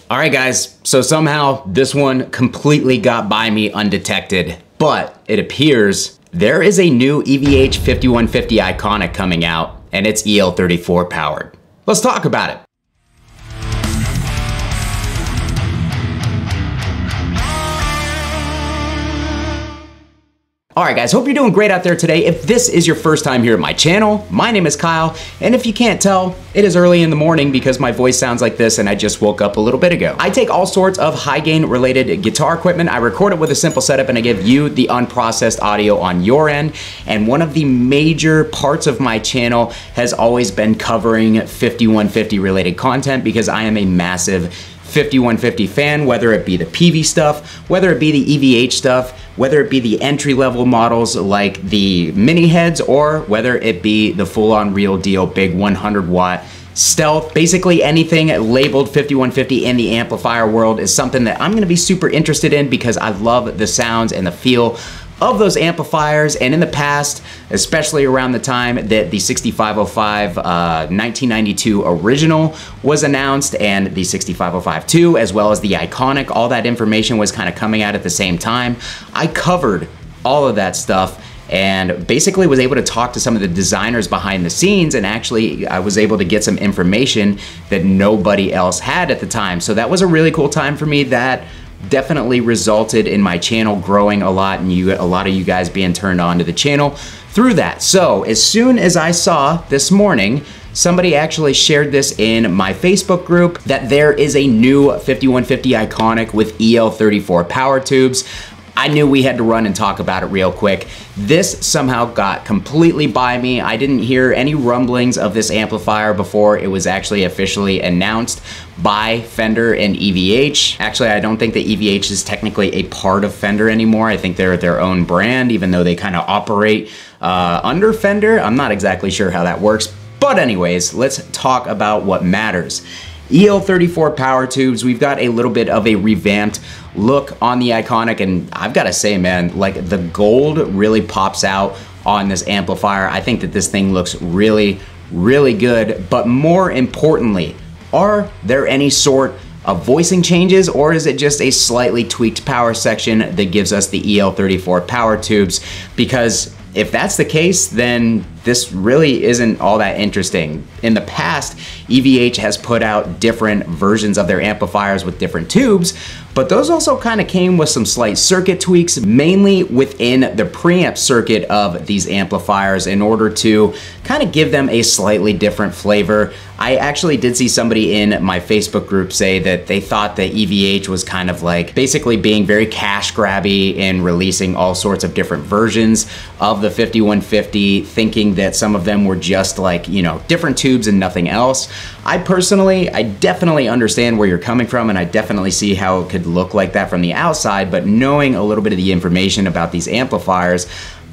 All right, guys, so somehow this one completely got by me undetected, but it appears there is a new EVH 5150 Iconic coming out, and it's EL34 powered. Let's talk about it. All right, guys, hope you're doing great out there today. If this is your first time here at my channel, my name is Kyle, and if you can't tell, it is early in the morning because my voice sounds like this and I just woke up a little bit ago. I take all sorts of high gain related guitar equipment, I record it with a simple setup, and I give you the unprocessed audio on your end. And one of the major parts of my channel has always been covering 5150 related content because I am a massive 5150 fan, whether it be the PV stuff, whether it be the EVH stuff, whether it be the entry-level models like the mini heads, or whether it be the full-on real deal big 100-watt stealth. Basically anything labeled 5150 in the amplifier world is something that I'm gonna be super interested in because I love the sounds and the feel of those amplifiers. And in the past, especially around the time that the 6505 1992 original was announced and the 6505-2, as well as the Iconic, all that information was kind of coming out at the same time. I covered all of that stuff and basically was able to talk to some of the designers behind the scenes, and actually I was able to get some information that nobody else had at the time. So that was a really cool time for me. That definitely resulted in my channel growing a lot, and a lot of you guys being turned on to the channel through that. So as soon as I saw this morning, somebody actually shared this in my Facebook group that there is a new 5150 Iconic with EL34 power tubes, I knew we had to run and talk about it real quick. This somehow got completely by me. I didn't hear any rumblings of this amplifier before it was actually officially announced by Fender and EVH. Actually, I don't think that EVH is technically a part of Fender anymore. I think they're their own brand, even though they kind of operate under Fender. I'm not exactly sure how that works. But anyways, let's talk about what matters. EL34 power tubes, we've got a little bit of a revamped look on the Iconic, and I've gotta say, man, like the gold really pops out on this amplifier. I think that this thing looks really, really good, but more importantly, are there any sort of voicing changes, or is it just a slightly tweaked power section that gives us the EL34 power tubes? Because if that's the case, then this really isn't all that interesting. In the past, EVH has put out different versions of their amplifiers with different tubes, but those also kind of came with some slight circuit tweaks, mainly within the preamp circuit of these amplifiers in order to kind of give them a slightly different flavor. I actually did see somebody in my Facebook group say that they thought that EVH was kind of like basically being very cash grabby in releasing all sorts of different versions of the 5150, thinking that some of them were just like, you know, different tubes and nothing else. I definitely understand where you're coming from, and I definitely see how it could look like that from the outside, but knowing a little bit of the information about these amplifiers,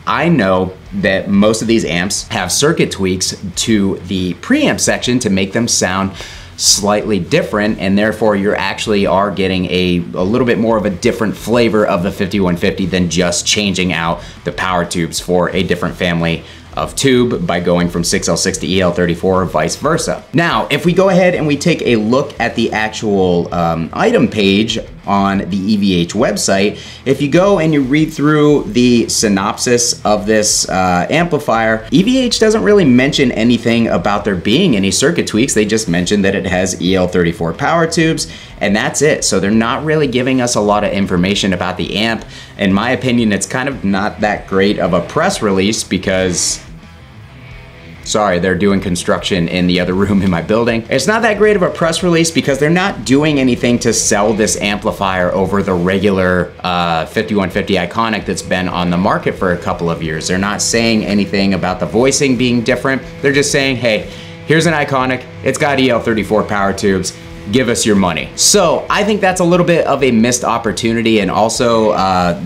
I know that most of these amps have circuit tweaks to the preamp section to make them sound slightly different, and therefore you actually are getting a little bit more of a different flavor of the 5150 than just changing out the power tubes for a different family of tube by going from 6L6 to EL34 or vice versa. Now, if we go ahead and we take a look at the actual item page on the EVH website, if you go and you read through the synopsis of this amplifier, EVH doesn't really mention anything about there being any circuit tweaks. They just mention that it has EL34 power tubes, and that's it. So they're not really giving us a lot of information about the amp. In my opinion, it's kind of not that great of a press release because, sorry, they're doing construction in the other room in my building. It's not that great of a press release because they're not doing anything to sell this amplifier over the regular 5150 Iconic that's been on the market for a couple of years. They're not saying anything about the voicing being different. They're just saying, hey, here's an Iconic, it's got EL34 power tubes, give us your money. So I think that's a little bit of a missed opportunity, and also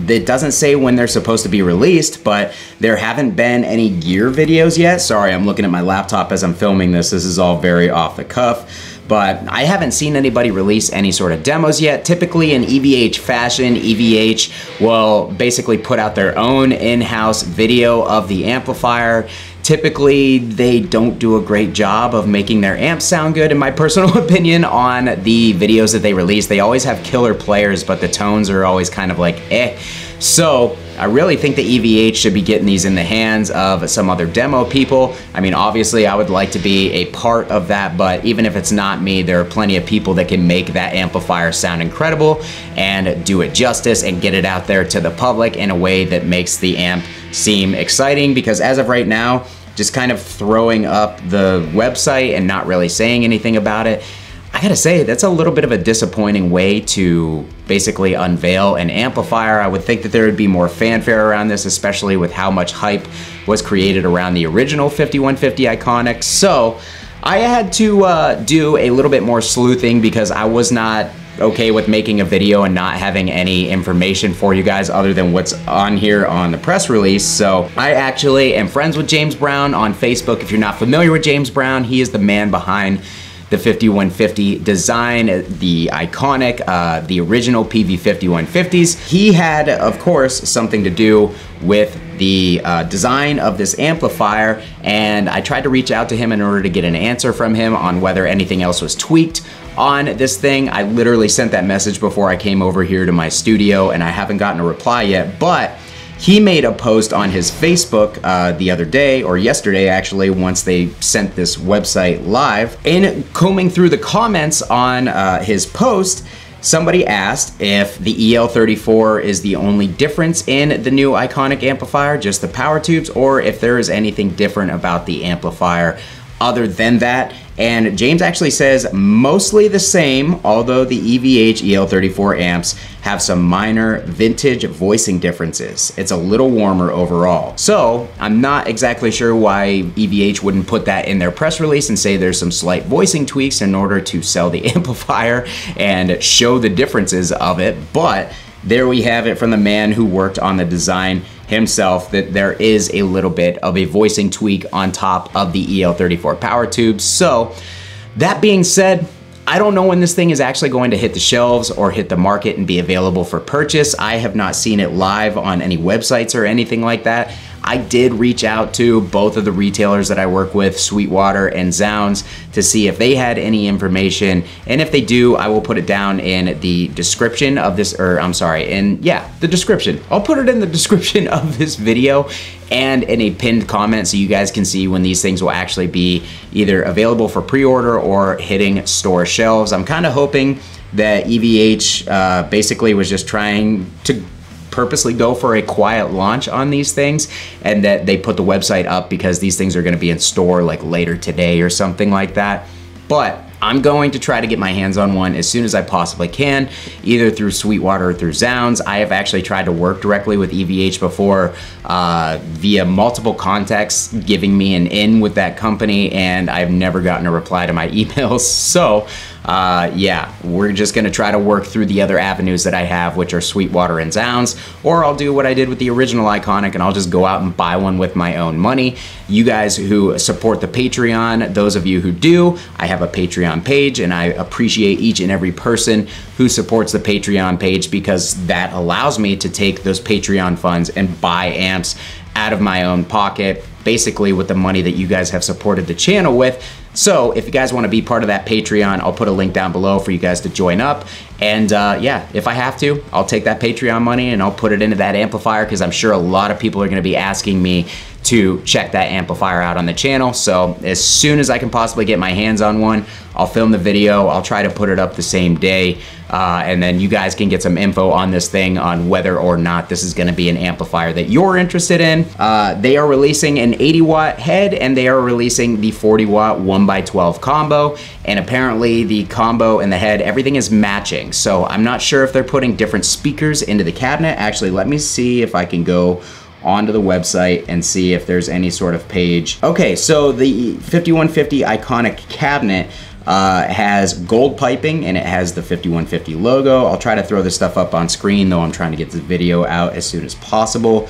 it doesn't say when they're supposed to be released, but there haven't been any gear videos yet. Sorry, I'm looking at my laptop as I'm filming this. This is all very off the cuff, but I haven't seen anybody release any sort of demos yet. Typically in EVH fashion, EVH will basically put out their own in-house video of the amplifier, Typically, they don't do a great job of making their amps sound good, in my personal opinion, on the videos that they release. They always have killer players, but the tones are always kind of like eh. So I really think the EVH should be getting these in the hands of some other demo people. I mean, obviously I would like to be a part of that, but even if it's not me, there are plenty of people that can make that amplifier sound incredible and do it justice and get it out there to the public in a way that makes the amp seem exciting, because as of right now, just kind of throwing up the website and not really saying anything about it, I gotta say, that's a little bit of a disappointing way to basically unveil an amplifier. I would think that there would be more fanfare around this, especially with how much hype was created around the original 5150 Iconic. So I had to do a little bit more sleuthing, because I was not okay with making a video and not having any information for you guys other than what's on here on the press release. So I actually am friends with James Brown on Facebook. If you're not familiar with James Brown, he is the man behind the 5150 design, the Iconic, the original PV5150s. He had, of course, something to do with the design of this amplifier, and I tried to reach out to him in order to get an answer from him on whether anything else was tweaked on this thing. I literally sent that message before I came over here to my studio, and I haven't gotten a reply yet, but he made a post on his Facebook the other day, or yesterday actually, once they sent this website live. In combing through the comments on his post, somebody asked if the EL34 is the only difference in the new Iconic amplifier, just the power tubes, or if there is anything different about the amplifier other than that. And James actually says mostly the same, although the EVH EL34 amps have some minor vintage voicing differences. It's a little warmer overall. So I'm not exactly sure why EVH wouldn't put that in their press release and say there's some slight voicing tweaks in order to sell the amplifier and show the differences of it. But there we have it from the man who worked on the design himself, that there is a little bit of a voicing tweak on top of the EL34 power tubes. So that being said, I don't know when this thing is actually going to hit the shelves or hit the market and be available for purchase. I have not seen it live on any websites or anything like that. I did reach out to both of the retailers that I work with, Sweetwater and Zounds, to see if they had any information. And if they do, I will put it down in the description of this, or I'm sorry, the description. I'll put it in the description of this video and in a pinned comment so you guys can see when these things will actually be either available for pre-order or hitting store shelves. I'm kind of hoping that EVH basically was just trying to purposely go for a quiet launch on these things, and that they put the website up because these things are going to be in store like later today or something like that. But I'm going to try to get my hands on one as soon as I possibly can, either through Sweetwater or through Zounds. I have actually tried to work directly with EVH before via multiple contacts giving me an in with that company, and I've never gotten a reply to my emails. So yeah, we're just gonna try to work through the other avenues that I have, which are Sweetwater and Zounds, or I'll do what I did with the original Iconic and I'll just go out and buy one with my own money. You guys who support the Patreon, those of you who do, I have a Patreon page, and I appreciate each and every person who supports the Patreon page, because that allows me to take those Patreon funds and buy amps out of my own pocket, basically with the money that you guys have supported the channel with. So if you guys want to be part of that Patreon, I'll put a link down below for you guys to join up. And yeah, if I have to, I'll take that Patreon money and I'll put it into that amplifier, because I'm sure a lot of people are going to be asking me to check that amplifier out on the channel. So as soon as I can possibly get my hands on one, I'll film the video. I'll try to put it up the same day, and then you guys can get some info on this thing, on whether or not this is going to be an amplifier that you're interested in. They are releasing an 80-watt head, and they are releasing the 40-watt 1x12 combo, and apparently the combo and the head, everything is matching. So I'm not sure if they're putting different speakers into the cabinet. Actually, let me see if I can go onto the website and see if there's any sort of page. Okay, so the 5150 Iconic cabinet has gold piping, and it has the 5150 logo. I'll try to throw this stuff up on screen, though I'm trying to get this video out as soon as possible.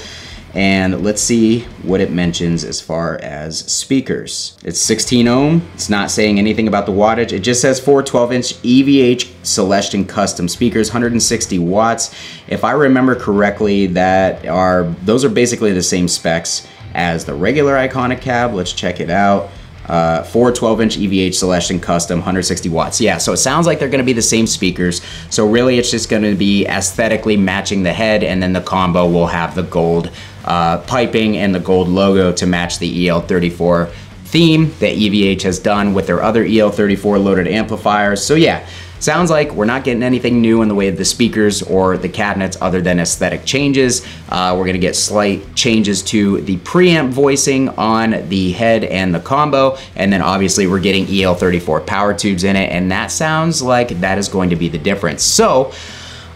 And let's see what it mentions as far as speakers. It's 16 ohm. It's not saying anything about the wattage. It just says 4 12-inch EVH Celestion custom speakers, 160 watts. If I remember correctly, those are basically the same specs as the regular Iconic cab. Let's check it out. 4 12-inch EVH Celestion Custom, 160 watts. Yeah, so it sounds like they're gonna be the same speakers. So really it's just gonna be aesthetically matching the head, and then the combo will have the gold piping and the gold logo to match the EL34 theme that EVH has done with their other EL34 loaded amplifiers. So yeah, sounds like we're not getting anything new in the way of the speakers or the cabinets other than aesthetic changes. We're gonna get slight changes to the preamp voicing on the head and the combo, and then obviously we're getting EL34 power tubes in it, and that sounds like that is going to be the difference. So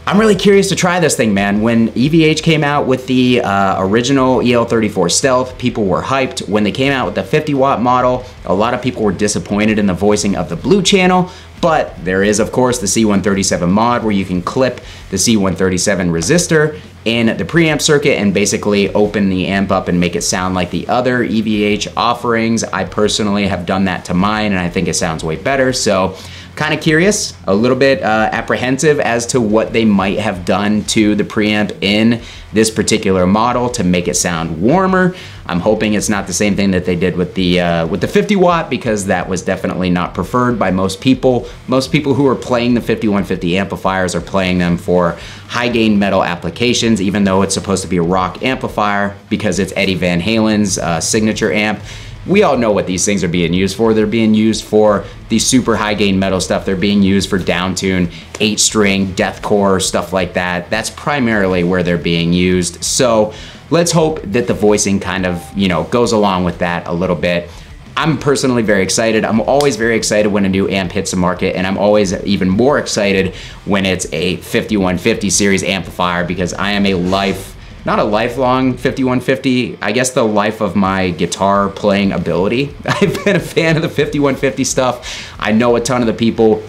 I'm really curious to try this thing, man. When EVH came out with the original EL34 Stealth, people were hyped. When they came out with the 50 watt model, a lot of people were disappointed in the voicing of the blue channel, but there is, of course, the C137 mod where you can clip the C137 resistor in the preamp circuit and basically open the amp up and make it sound like the other EVH offerings. I personally have done that to mine, and I think it sounds way better. So kind of curious, a little bit apprehensive as to what they might have done to the preamp in this particular model to make it sound warmer. I'm hoping it's not the same thing that they did with the 50 watt, because that was definitely not preferred by most people. Most people who are playing the 5150 amplifiers are playing them for high gain metal applications, even though it's supposed to be a rock amplifier because it's Eddie Van Halen's signature amp. We all know what these things are being used for. They're being used for the super high gain metal stuff. They're being used for downtune, 8-string, deathcore, stuff like that. That's primarily where they're being used. So let's hope that the voicing kind of, you know, goes along with that a little bit. I'm personally very excited. I'm always very excited when a new amp hits the market, and I'm always even more excited when it's a 5150 series amplifier, because I am not a lifelong 5150, I guess the life of my guitar playing ability. I've been a fan of the 5150 stuff. I know a ton of the people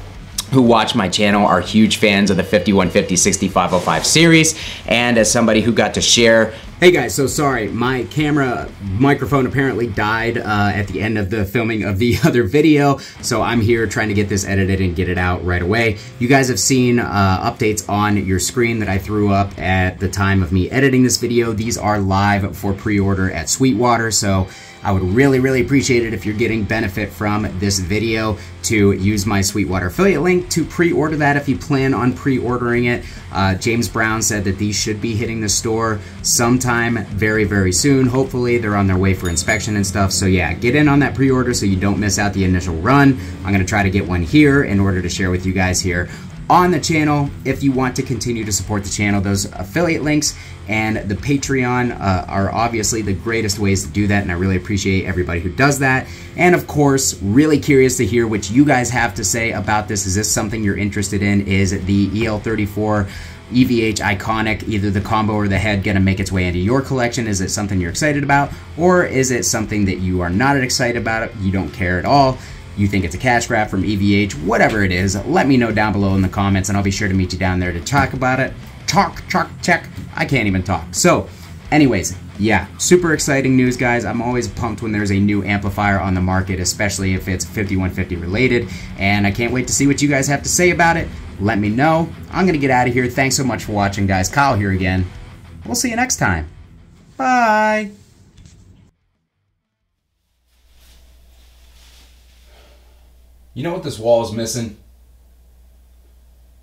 who watch my channel are huge fans of the 5150 6505 series, and as somebody who got to share. Hey guys, so sorry, my camera microphone apparently died at the end of the filming of the other video, so I'm here trying to get this edited and get it out right away. You guys have seen updates on your screen that I threw up at the time of me editing this video. These are live for pre-order at Sweetwater, so I would really, really appreciate it if you're getting benefit from this video to use my Sweetwater affiliate link to pre-order that if you plan on pre-ordering it. James Brown said that these should be hitting the store sometime very, very soon. Hopefully they're on their way for inspection and stuff. So yeah, get in on that pre-order so you don't miss out the initial run. I'm gonna try to get one here in order to share with you guys here on the channel. If you want to continue to support the channel, those affiliate links and the Patreon are obviously the greatest ways to do that, and I really appreciate everybody who does that. And of course, really curious to hear what you guys have to say about this. Is this something you're interested in? Is the EL34 EVH Iconic, either the combo or the head, gonna make its way into your collection? Is it something you're excited about? Or is it something that you are not excited about, you don't care at all? You think it's a cash grab from EVH, whatever it is, let me know down below in the comments, and I'll be sure to meet you down there to talk about it. Check. I can't even talk. So, anyways, yeah, super exciting news, guys. I'm always pumped when there's a new amplifier on the market, especially if it's 5150 related, and I can't wait to see what you guys have to say about it. Let me know. I'm gonna get out of here. Thanks so much for watching, guys. Kyle here again. We'll see you next time. Bye. You know what this wall is missing?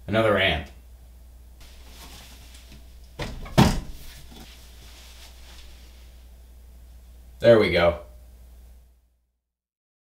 Another amp. There we go.